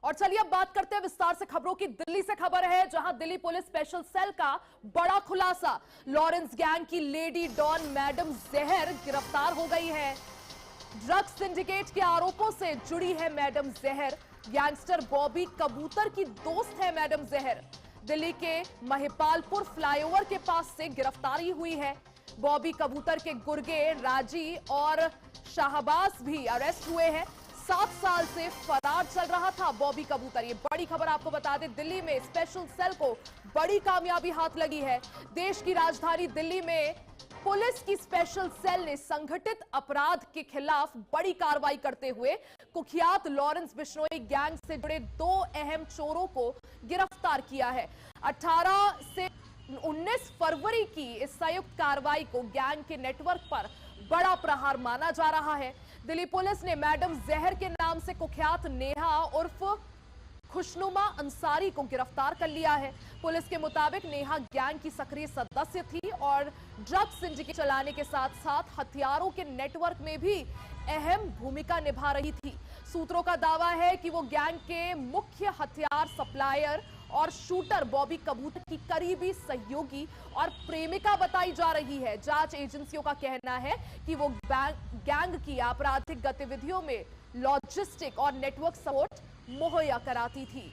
और चलिए अब बात करते हैं विस्तार से खबरों की। दिल्ली से खबर है, जहां दिल्ली पुलिस स्पेशल सेल का बड़ा खुलासा। लॉरेंस गैंग की लेडी डॉन मैडम जहर गिरफ्तार हो गई है। ड्रग्स सिंडिकेट के आरोपों से जुड़ी है मैडम जहर। गैंगस्टर बॉबी कबूतर की दोस्त है मैडम जहर। दिल्ली के महिपालपुर फ्लाईओवर के पास से गिरफ्तारी हुई है। बॉबी कबूतर के गुर्गे राजी और शाहबाज भी अरेस्ट हुए हैं। 7 साल से फरार चल रहा था बॉबी कबूतर। ये बड़ी खबर आपको बता दें, दिल्ली में स्पेशल सेल को बड़ी कामयाबी हाथ लगी है। देश की राजधानी दिल्ली में पुलिस की स्पेशल सेल ने संगठित अपराध के खिलाफ बड़ी कार्रवाई करते हुए कुख्यात लॉरेंस बिश्नोई गैंग से जुड़े 2 अहम चोरों को गिरफ्तार किया है। 18 से 19 फरवरी की इस संयुक्त कार्रवाई को गैंग के नेटवर्क पर बड़ा प्रहार माना जा रहा है। दिल्ली पुलिस ने मैडम जहर के नाम से कुख्यात नेहा उर्फ खुशनुमा अंसारी को गिरफ्तार कर लिया है। पुलिस के मुताबिक नेहा गैंग की सक्रिय सदस्य थी और ड्रग्स सिंडिकेट चलाने के साथ साथ हथियारों के नेटवर्क में भी अहम भूमिका निभा रही थी। सूत्रों का दावा है कि वो गैंग के मुख्य हथियार सप्लायर और शूटर बॉबी कबूतर की करीबी सहयोगी और प्रेमिका बताई जा रही है। जांच एजेंसियों का कहना है कि वो गैंग की आपराधिक गतिविधियों में लॉजिस्टिक और नेटवर्क सपोर्ट मुहैया कराती थी।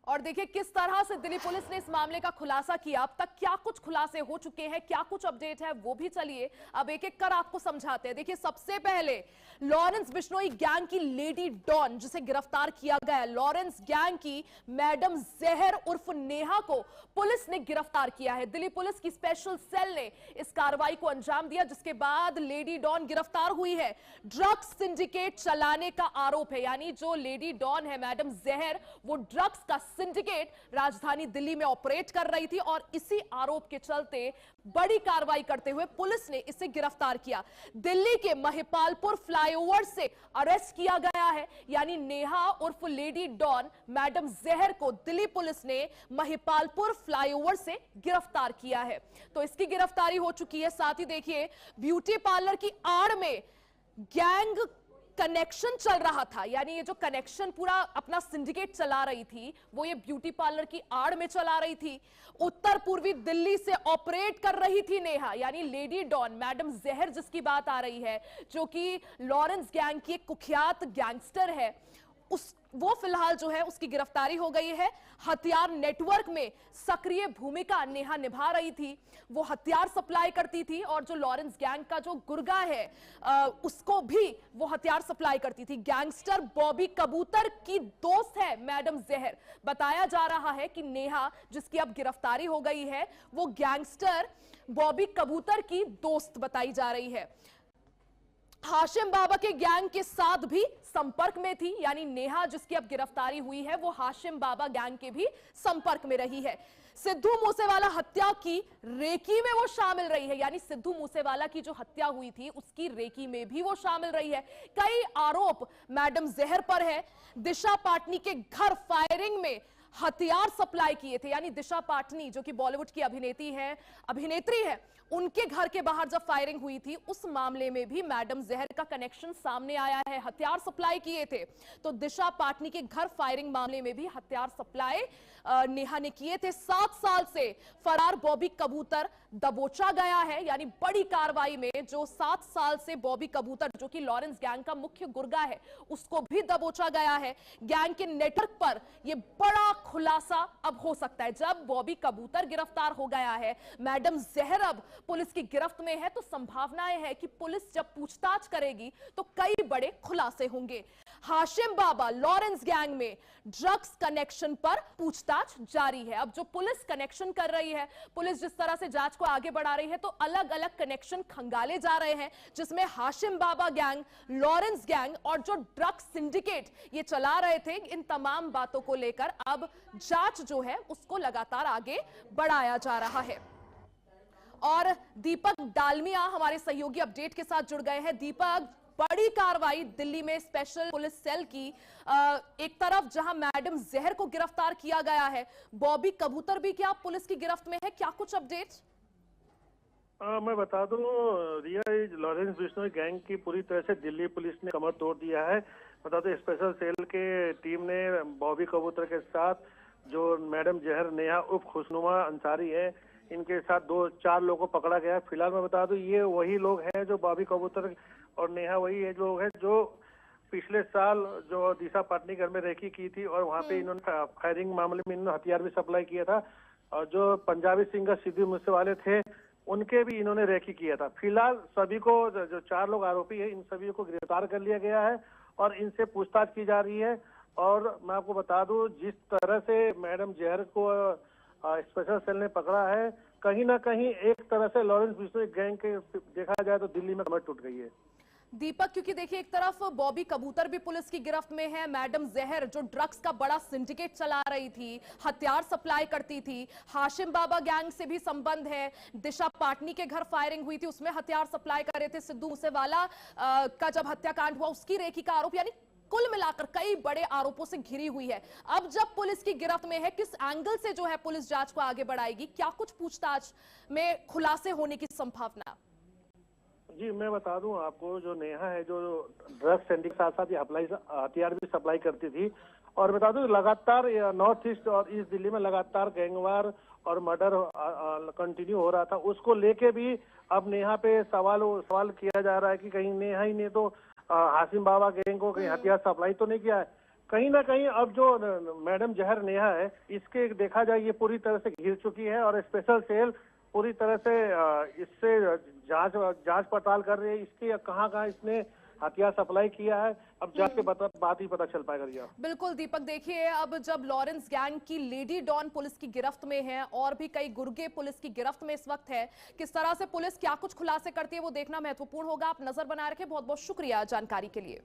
और देखिए किस तरह से दिल्ली पुलिस ने इस मामले का खुलासा किया। अब तक क्या कुछ खुलासे हो चुके हैं, क्या कुछ अपडेट है, वो भी चलिए अब एक एक कर आपको समझाते हैं। देखिए सबसे पहले लॉरेंस बिश्नोई गैंग की लेडी डॉन जिसे गिरफ्तार किया गया, लॉरेंस गैंग की मैडम जहर उर्फ नेहा को पुलिस ने गिरफ्तार किया है। दिल्ली पुलिस की स्पेशल सेल ने इस कार्रवाई को अंजाम दिया, जिसके बाद लेडी डॉन गिरफ्तार हुई है। ड्रग्स सिंडिकेट चलाने का आरोप है, यानी जो लेडी डॉन है मैडम जहर, वो ड्रग्स का सिंडिकेट राजधानी दिल्ली में ऑपरेट कर रही थी और इसी आरोप के चलते बड़ी कार्रवाई करते हुए पुलिस ने इसे गिरफ्तार किया। दिल्ली के महिपालपुर फ्लाईओवर से अरेस्ट किया गया है, यानी नेहा उर्फ लेडी डॉन मैडम जहर को दिल्ली पुलिस ने महिपालपुर फ्लाईओवर से गिरफ्तार किया है। तो इसकी गिरफ्तारी हो चुकी है। साथ ही देखिए ब्यूटी पार्लर की आड़ में गैंग कनेक्शन चल रहा था, यानी ये जो कनेक्शन पूरा अपना सिंडिकेट चला रही थी वो ये ब्यूटी पार्लर की आड़ में चला रही थी। उत्तर पूर्वी दिल्ली से ऑपरेट कर रही थी नेहा, यानी लेडी डॉन मैडम जहर जिसकी बात आ रही है, जो कि लॉरेंस गैंग की एक कुख्यात गैंगस्टर है। वो फिलहाल जो है उसकी गिरफ्तारी हो गई है। हथियार नेटवर्क में सक्रिय भूमिका नेहा निभा रही थी। वो हथियार सप्लाई करती थी और जो लॉरेंस गैंग का जो गुर्गा है उसको भी वो हथियार सप्लाई करती थी। गैंगस्टर बॉबी कबूतर की दोस्त है मैडम जहर। बताया जा रहा है कि नेहा जिसकी अब गिरफ्तारी हो गई है वो गैंगस्टर बॉबी कबूतर की दोस्त बताई जा रही है। हाशिम बाबा के गैंग के साथ भी संपर्क में थी, यानी नेहा जिसकी अब गिरफ्तारी हुई है वो हाशिम बाबा गैंग के भी संपर्क में रही है। सिद्धू मूसेवाला हत्या की रेकी में वो शामिल रही है, यानी सिद्धू मूसेवाला की जो हत्या हुई थी उसकी रेकी में भी वो शामिल रही है। कई आरोप मैडम जहर पर है। दिशा पाटनी के घर फायरिंग में हथियार सप्लाई किए थे, यानी दिशा पाटनी जो कि बॉलीवुड की अभिनेत्री है, उनके घर के बाहर जब फायरिंग हुई थी उस मामले में भी मैडम जहर का कनेक्शन सामने आया है। हथियार सप्लाई किए थे, तो दिशा पाटनी के घर फायरिंग मामले में भी हथियार सप्लाई नेहा ने किए थे। 7 साल से फरार बॉबी कबूतर दबोचा गया है, यानी बड़ी कार्रवाई में जो 7 साल से बॉबी कबूतर जो कि लॉरेंस गैंग का मुख्य गुर्गा है उसको भी दबोचा गया है। गैंग के नेटवर्क पर यह बड़ा खुलासा अब हो सकता है। जब बॉबी कबूतर गिरफ्तार हो गया है, मैडम जहर अब पुलिस की गिरफ्त में है, तो संभावनाएं है कि पुलिस जब पूछताछ करेगी तो कई बड़े खुलासे होंगे। हाशिम बाबा लॉरेंस गैंग में ड्रग्स कनेक्शन पर पूछताछ जारी है। अब जो पुलिस कनेक्शन कर रही है, पुलिस जिस तरह से जांच को आगे बढ़ा रही है, तो अलग अलग कनेक्शन खंगाले जा रहे हैं, जिसमें हाशिम बाबा गैंग, लॉरेंस गैंग और जो ड्रग्स सिंडिकेट ये चला रहे थे, इन तमाम बातों को लेकर अब जांच जो है उसको लगातार आगे बढ़ाया जा रहा है। और दीपक डालमिया हमारे सहयोगी अपडेट के साथ जुड़ गए हैं। दीपक, बड़ी कार्रवाई दिल्ली में स्पेशल पुलिस सेल की, एक तरफ जहां मैडम जहर को गिरफ्तार किया गया है, बॉबी कबूतर भी क्या पुलिस की गिरफ्त में है, क्या कुछ अपडेट? मैं बता दूं रिया, लॉरेंस बिश्नोई गैंग की पूरी तरह से दिल्ली पुलिस ने कमर तोड़ दिया है। बता दो, स्पेशल सेल के टीम ने बॉबी कबूतर के साथ जो मैडम जहर नेहा उर्फ खुशनुमा अंसारी है, इनके साथ 2-4 लोगों को पकड़ा गया। फिलहाल मैं बता दूं, ये वही लोग हैं जो बॉबी कबूतर और नेहा वही है लोग हैं जो पिछले साल जो दिशा पाटनीगर में रेकी की थी और वहां पे इन्होंने फायरिंग मामले में इन्होंने हथियार भी सप्लाई किया था, और जो पंजाबी सिंगर सिद्धू मूसेवाले थे उनके भी इन्होंने रेकी किया था। फिलहाल सभी को, जो 4 लोग आरोपी है, इन सभी को गिरफ्तार कर लिया गया है और इनसे पूछताछ की जा रही है। और मैं आपको बता दूं, जिस तरह से मैडम जहर को स्पेशल सेल ने पकड़ा है, कहीं ना कहीं एक तरह से लॉरेंस बिश्नोई गैंग के देखा जाए तो दिल्ली में कमर टूट गई है। दीपक, क्योंकि देखिए एक तरफ बॉबी कबूतर भी पुलिस की गिरफ्त में है, मैडम जहर जो ड्रग्स का बड़ा सिंडिकेट चला रही थी, हथियार सप्लाई करती थी, हाशिम बाबा गैंग से भी संबंध है, दिशा पाटनी के घर फायरिंग हुई थी उसमें हथियार सप्लाई कर रहे थे, सिद्धू मूसेवाला का जब हत्याकांड हुआ उसकी रेकी का आरोप, यानी कुल मिलाकर कई बड़े आरोपों से घिरी हुई है। अब जब पुलिस की गिरफ्त में है, किस एंगल से जो है पुलिस जांच को आगे बढ़ाएगी, क्या कुछ पूछताछ में खुलासे होने की संभावना? जी, मैं बता दूं आपको, जो नेहा है जो ड्रग्स सेंडिंग के साथ साथ ये हथियार भी सप्लाई करती थी। और बता दूं, लगातार नॉर्थ ईस्ट और ईस्ट दिल्ली में लगातार गैंगवार और मर्डर कंटिन्यू हो रहा था। उसको लेके भी अब नेहा पे सवाल किया जा रहा है कि कहीं नेहा ही ने तो हाशिम बाबा गैंग को कहीं हथियार सप्लाई तो नहीं किया है। कहीं ना कहीं अब जो मैडम जहर नेहा है, इसके देखा जाए ये पूरी तरह से घिर चुकी है और स्पेशल सेल पूरी तरह से इससे जांच पड़ताल कर रही है, इसके कहां इसने हथियार सप्लाई किया है। अब जांच के बाद ही पता चल पाएगा रिया। बिल्कुल दीपक, देखिए अब जब लॉरेंस गैंग की लेडी डॉन पुलिस की गिरफ्त में है और भी कई गुर्गे पुलिस की गिरफ्त में इस वक्त है, किस तरह से पुलिस क्या कुछ खुलासे करती है वो देखना महत्वपूर्ण होगा। आप नजर बनाए रखें। बहुत बहुत शुक्रिया जानकारी के लिए।